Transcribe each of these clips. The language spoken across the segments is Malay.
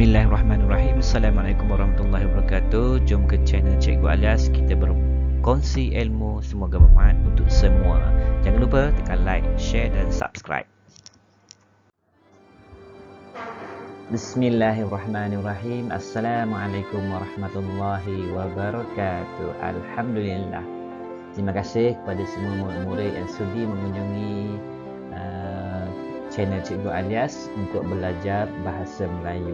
Bismillahirrahmanirrahim. Assalamualaikum warahmatullahi wabarakatuh. Jom ke channel Cikgu Alias. Kita berkongsi ilmu. Semoga bermanfaat untuk semua. Jangan lupa tekan like, share dan subscribe. Bismillahirrahmanirrahim. Assalamualaikum warahmatullahi wabarakatuh. Alhamdulillah. Terima kasih kepada semua murid-murid yang sudi mengunjungi channel Cikgu Alias untuk belajar bahasa Melayu.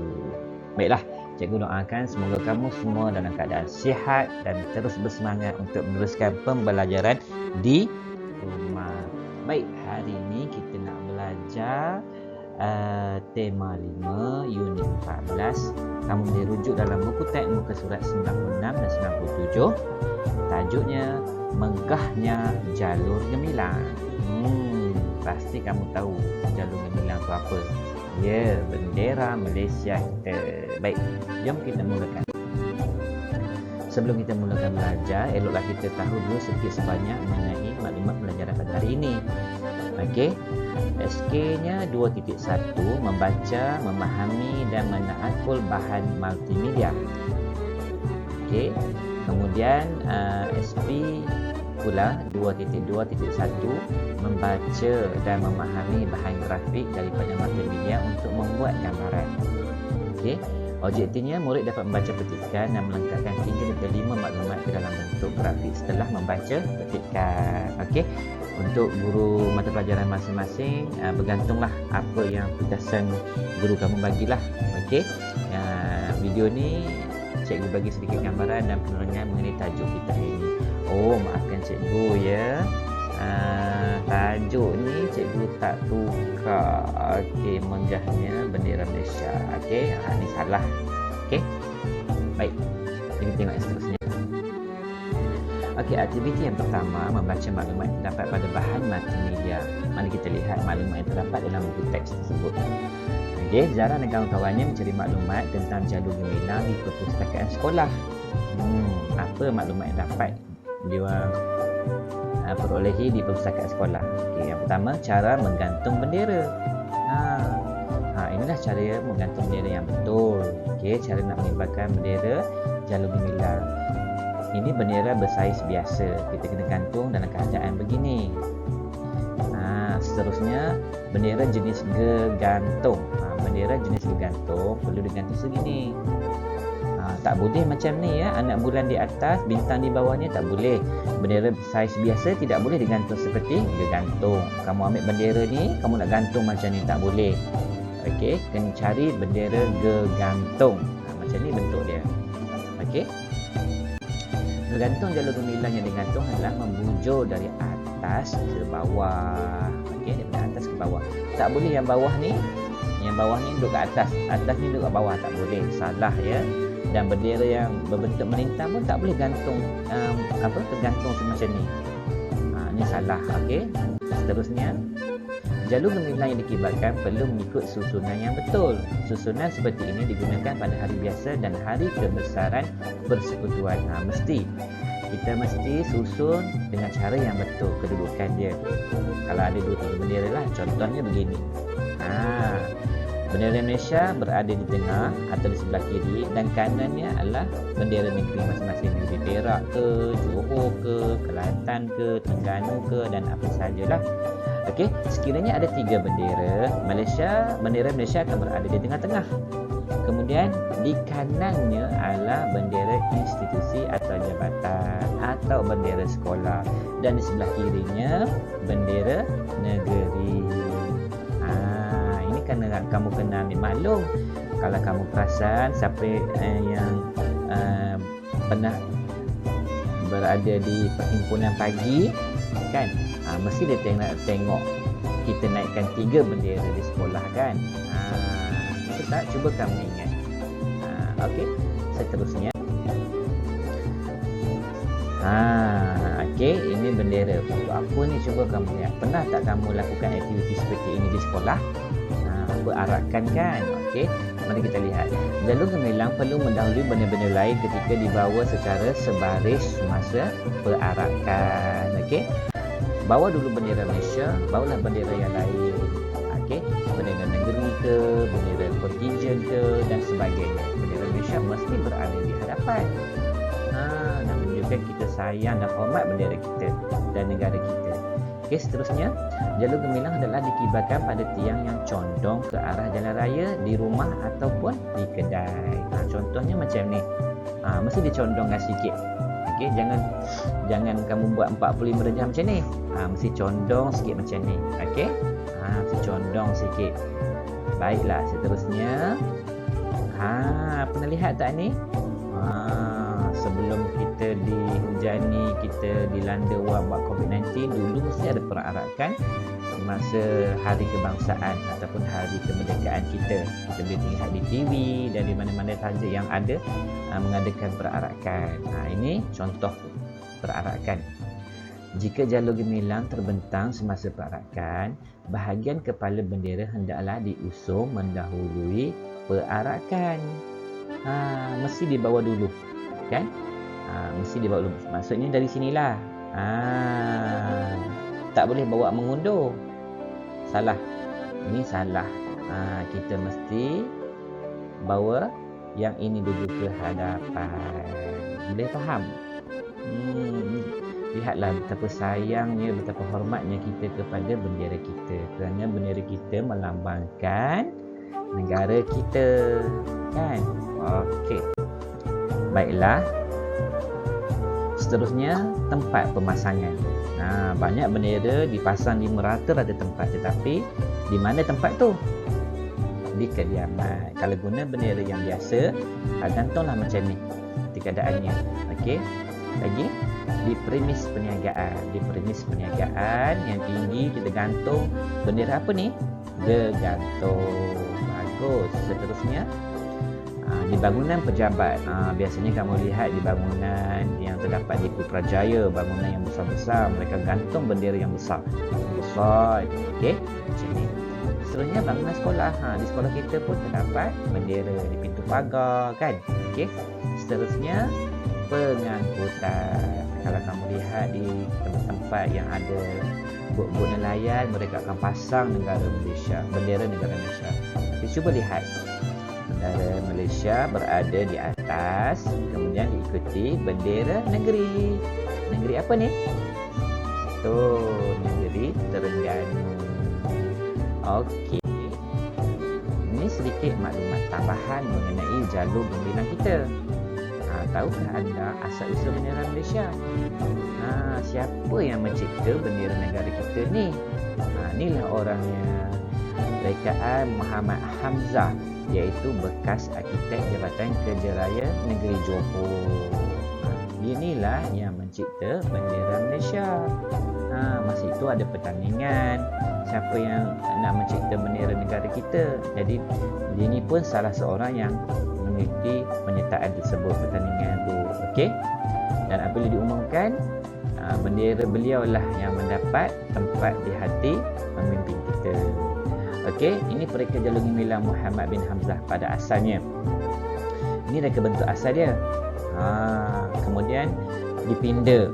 Baiklah, Cikgu doakan semoga kamu semua dalam keadaan sihat dan terus bersemangat untuk meneruskan pembelajaran di rumah. Baik, hari ini kita nak belajar tema 5 unit 14. Kamu boleh rujuk dalam buku teks muka surat 96 dan 97. Tajuknya Megahnya Jalur Gemilang. Pasti kamu tahu jalur gemilang itu apa. Ya, bendera Malaysia kita. Baik, jom kita mulakan. Sebelum kita mulakan belajar, eloklah kita tahu dulu sedikit sebanyak mengenai maklumat pelajaran pada hari ini. Okey. SK-nya 2.1, membaca, memahami dan menaakul bahan multimedia. Okey. Kemudian SP pula 2.2.1, membaca dan memahami bahan grafik daripada multimedia untuk membuat gambaran. Okey, objektifnya murid dapat membaca petikan dan melengkapkan 3 dari 5 maklumat ke dalam bentuk grafik setelah membaca petikan. Okey, untuk guru mata pelajaran masing-masing bergantunglah apa yang tugasan guru kamu bagilah. Okey, video ni cikgu bagi sedikit gambaran dan penerangan mengenai tajuk kita hari ini. Oh, maafkan cikgu ya. Tajuk ni cikgu tak tukar. Okey, megahnya bendera Malaysia. Okey, ni salah. Okey. Baik. Kita tengok yang seterusnya. Okey, aktiviti yang pertama membaca maklumat yang terdapat pada bahan multimedia. Mari kita lihat maklumat yang terdapat dalam buku teks tersebut. Okey, Zara dan kawan-kawannya mencari maklumat tentang jalur gemilang di perpustakaan sekolah. Apa maklumat yang dapat dia perolehi di perpustakaan sekolah? Okey, yang pertama, cara menggantung bendera. Inilah cara menggantung bendera yang betul. Okey, cara nak mengibarkan bendera jalur gemilang. Ini bendera bersaiz biasa. Kita kena gantung dalam keadaan begini. Seterusnya, bendera jenis gegantung. Bendera jenis gegantung perlu digantung segini. Tak boleh macam ni ya, anak bulan di atas, bintang di bawahnya, tak boleh. Bendera saiz biasa tidak boleh digantung seperti gegantung. Kamu ambil bendera ni, kamu nak gantung macam ni, tak boleh. Okey, kena cari bendera gegantung. Macam ni bentuk dia. Okey. Gegantung jalur gemilang yang digantung adalah membujur dari atas ke bawah. Okey, daripada atas ke bawah. Tak boleh yang bawah ni duduk kat atas ni duduk kat bawah, tak boleh. Salah ya. Dan bendera yang berbentuk melintang pun tak boleh gantung tergantung semacam ni. Ni salah. Okey. Seterusnya, jalur gemilang yang dikibarkan perlu mengikut susunan yang betul. Susunan seperti ini digunakan pada hari biasa dan hari kebesaran persekutuan. Mesti kita mesti susun dengan cara yang betul kedudukan dia. Kalau ada 2-3 bendera lah, contohnya begini. Bendera Malaysia berada di tengah atau di sebelah kiri dan kanannya adalah bendera negeri masing-masing, negeri Perak ke, Johor ke, Kelantan ke, Terengganu ke dan apa sajalah. Okey, sekiranya ada 3 bendera bendera Malaysia akan berada di tengah-tengah. Kemudian di kanannya adalah bendera institusi atau jabatan atau bendera sekolah dan di sebelah kirinya bendera negeri. Ini kerana kamu kena ambil maklum. Kalau kamu perasan siapa yang pernah berada di perhimpunan pagi kan, mesti dia tengok kita naikkan 3 bendera di sekolah kan. Betul tak? Cuba kamu ingat. Okey, seterusnya. Okey, ini bendera. Untuk apa ni, cuba kamu lihat. Pernah tak kamu lakukan aktiviti seperti ini di sekolah? Berarakan kan? Okey, mari kita lihat. Jalur gemilang perlu mendahului benda-benda lain ketika dibawa secara sebaris semasa perarakan. Okey, bawa dulu bendera Malaysia, bawalah bendera yang lain. Okey, bendera negeri ke, bendera berhijau ke dan sebagainya. Bendera Malaysia mesti berada di hadapan. Nak menunjukkan kita sayang dan hormat bendera kita dan negara kita. Okey, seterusnya, jalur gemilang adalah dikibarkan pada tiang yang condong ke arah jalan raya, di rumah ataupun di kedai. Contohnya macam ni. Mesti dicondongkan sikit. Okey, jangan kamu buat 45 darjah macam ni. Mesti condong sikit macam ni. Okey? Mesti condong sikit. Baiklah, seterusnya. Pernah lihat tak ni? Sebelum kita dihujani, kita dilanda wabak COVID-19, dulu mesti ada perarakan semasa hari kebangsaan ataupun hari kemerdekaan kita. Kita boleh lihat di TV dan di mana-mana sahaja yang ada mengadakan perarakan. Ini contoh perarakan. Jika jalur gemilang terbentang semasa perarakan, bahagian kepala bendera hendaklah diusung mendahului perarakan. Mesti dibawa dulu, kan? Mesti dibawa dulu. Maksudnya dari sinilah. Tak boleh bawa mengundur. Salah. Ini salah. Kita mesti bawa yang ini dulu ke hadapan. Boleh faham? Lihatlah betapa sayangnya, betapa hormatnya kita kepada bendera kita. Kerana bendera kita melambangkan negara kita, kan? Okey. Baiklah. Seterusnya, tempat pemasangan. Banyak bendera dipasang di merata rata tempat, tetapi di mana tempat tu? Di kediaman. Kalau guna bendera yang biasa, gantunglah macam ni keadaannya. Okey. Lagi di premis perniagaan. Di premis perniagaan yang tinggi kita gantung bendera apa ni? Gegantung. Bagus. Seterusnya, di bangunan pejabat. Biasanya kamu lihat di bangunan yang terdapat di Putrajaya, bangunan yang besar-besar, mereka gantung bendera yang besar. Okey, macam ni. Seterusnya bangunan sekolah. Di sekolah kita pun terdapat bendera di pintu pagar, kan? Okey. Seterusnya pengangkutan. Kalau kamu lihat di tempat-tempat yang ada bot-bot nelayan, mereka akan pasang negara Malaysia, bendera negara Malaysia. Cuba lihat. Bendera Malaysia berada di atas, kemudian diikuti bendera negeri. Negeri apa ni? Negeri Terengganu. Okey. Ini sedikit maklumat tambahan mengenai jalur gemilang kita. Tahukah anda asal-usul bendera Malaysia? Siapa yang mencipta bendera negara kita ni? Inilah orangnya. Rekaan Muhammad Hamzah, iaitu bekas arkitek Jabatan Kerja Raya Negeri Johor. Inilah yang mencipta bendera Malaysia. Masa itu ada pertandingan siapa yang nak mencipta bendera negara kita. Jadi dia ni pun salah seorang yang mengikuti penyertaan tersebut, pertandingan tu. Okey. Dan apabila diumumkan, bendera beliau lah yang mendapat tempat di hati pemimpin kita. Okey, ini pereka jalur gemilang Muhammad bin Hamzah pada asalnya. Ini reka bentuk asal dia. Kemudian dipinda,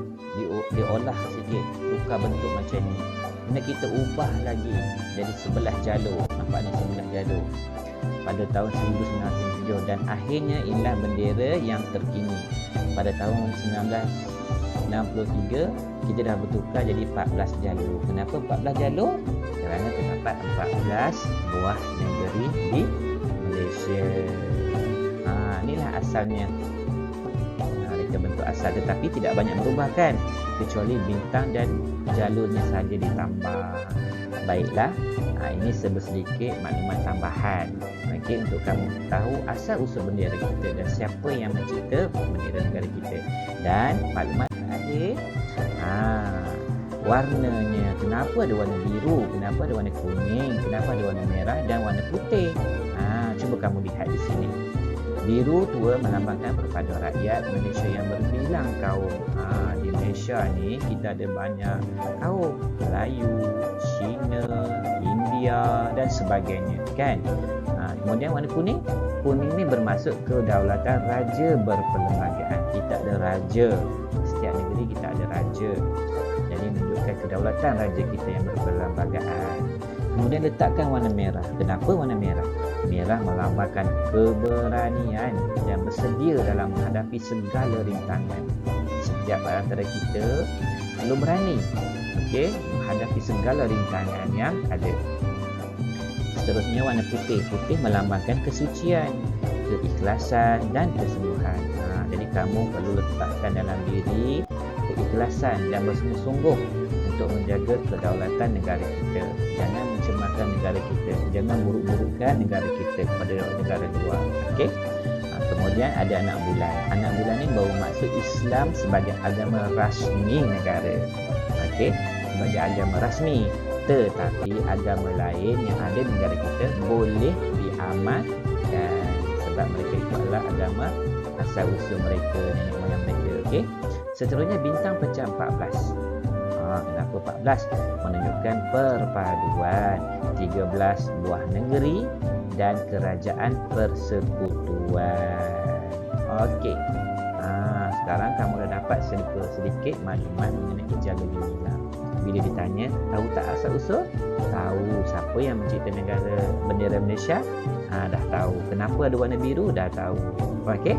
diolah sikit, tukar bentuk macam ni. Kemudian kita ubah lagi jadi sebelah jalur. Nampak ni sebelah jalur. Pada tahun 1997, dan akhirnya inilah bendera yang terkini. Pada tahun 1963 kita dah bertukar jadi 14 jalur. Kenapa 14 jalur? Kerana terdapat 14 buah negeri di Malaysia. Inilah asalnya. Reka bentuk asal, tetapi tidak banyak berubah, kan? Kecuali bintang dan jalurnya saja ditambah. Baiklah, ini sedikit maklumat tambahan. Okey, untuk kamu tahu asal usul bendera kita dan siapa yang mencipta bendera negara kita. Dan maklumat terakhir, warnanya. Kenapa ada warna biru? Kenapa ada warna kuning? Kenapa ada warna merah dan warna putih? Cuba kamu lihat di sini. Biru tua melambangkan perpaduan rakyat Malaysia yang berbilang kaum. Di Malaysia ni kita ada banyak kaum, Melayu, Cina, India dan sebagainya, kan? Kemudian warna kuning. Kuning ni bermaksud kedaulatan raja berperlembagaan. Kita ada raja. Setiap negeri kita ada raja. Jadi menunjukkan kedaulatan raja kita yang berperlembagaan. Kemudian letakkan warna merah. Kenapa warna merah? Merah melambangkan keberanian dan bersedia dalam menghadapi segala rintangan. Setiap antara kita perlu berani, okey, menghadapi segala rintangan yang ada. Seterusnya warna putih. Putih melambangkan kesucian, keikhlasan dan kesembuhan. Jadi kamu perlu letakkan dalam diri keikhlasan dan bersungguh-sungguh untuk menjaga kedaulatan negara kita. Jangan mencemarkan negara kita, jangan buruk-burukkan negara kita kepada negara luar. Okey. Kemudian ada anak bulan. Anak bulan ni bawa maksud Islam sebagai agama rasmi negara. Okey, sebagai agama rasmi. Tetapi agama lain yang ada di negara kita boleh diamalkan sebab mereka itu adalah agama asal usul mereka, nenek moyang mereka. Okey. Seterusnya bintang pecah 14. Kenapa 14? Menunjukkan perpaduan 13 buah negeri dan kerajaan persekutuan. Okey. Sekarang kamu dah dapat sedikit maklumat mengenai jaga gemilang. Bila ditanya, tahu tak asal usul? Tahu. Siapa yang mencipta negara bendera Malaysia? Dah tahu. Kenapa ada warna biru? Dah tahu. Okey.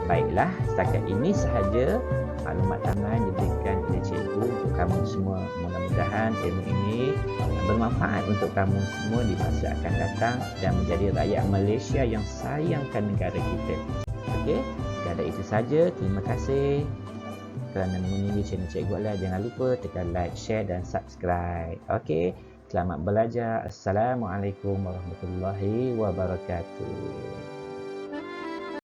Baiklah, setakat ini sahaja maklumat tambahan diberikan oleh cikgu untuk kamu semua. Mudah-mudahan ilmu ini bermanfaat untuk kamu semua di masa akan datang dan menjadi rakyat Malaysia yang sayangkan negara kita. Okey, sekadar itu saja. Terima kasih kerana mengunjungi channel Cikgu Ala. Jangan lupa tekan like, share dan subscribe. Okey, selamat belajar. Assalamualaikum warahmatullahi wabarakatuh.